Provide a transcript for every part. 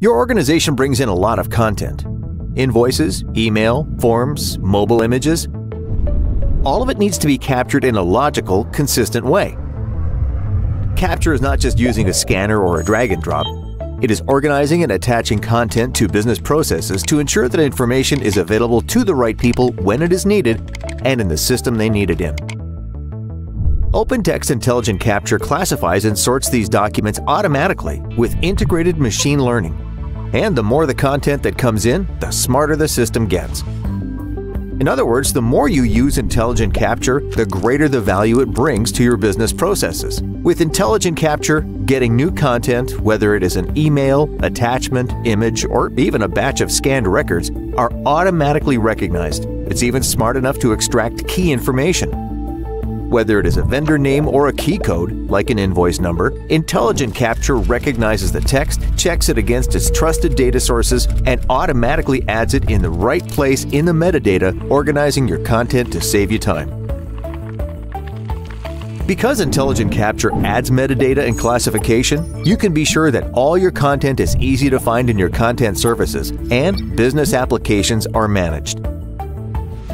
Your organization brings in a lot of content. Invoices, email, forms, mobile images. All of it needs to be captured in a logical, consistent way. Capture is not just using a scanner or a drag and drop. It is organizing and attaching content to business processes to ensure that information is available to the right people when it is needed and in the system they need it in. OpenText Intelligent Capture classifies and sorts these documents automatically with integrated machine learning. And the more the content that comes in, the smarter the system gets. In other words, the more you use Intelligent Capture, the greater the value it brings to your business processes. With Intelligent Capture, getting new content, whether it is an email, attachment, image, or even a batch of scanned records, are automatically recognized. It's even smart enough to extract key information. Whether it is a vendor name or a key code, like an invoice number, Intelligent Capture recognizes the text, checks it against its trusted data sources, and automatically adds it in the right place in the metadata, organizing your content to save you time. Because Intelligent Capture adds metadata and classification, you can be sure that all your content is easy to find in your content services and business applications are managed.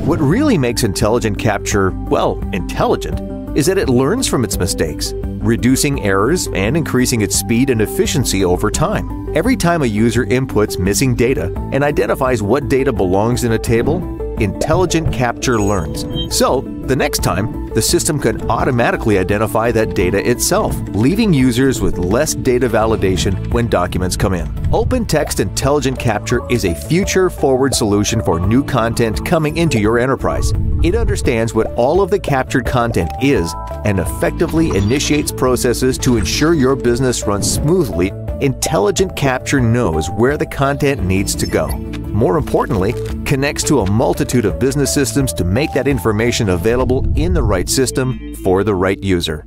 What really makes Intelligent Capture, well, intelligent, is that it learns from its mistakes, reducing errors and increasing its speed and efficiency over time. Every time a user inputs missing data and identifies what data belongs in a table, Intelligent Capture learns. So, the next time, the system can automatically identify that data itself, leaving users with less data validation when documents come in. OpenText Intelligent Capture is a future-forward solution for new content coming into your enterprise. It understands what all of the captured content is and effectively initiates processes to ensure your business runs smoothly. Intelligent Capture knows where the content needs to go. More importantly, connects to a multitude of business systems to make that information available in the right system for the right user.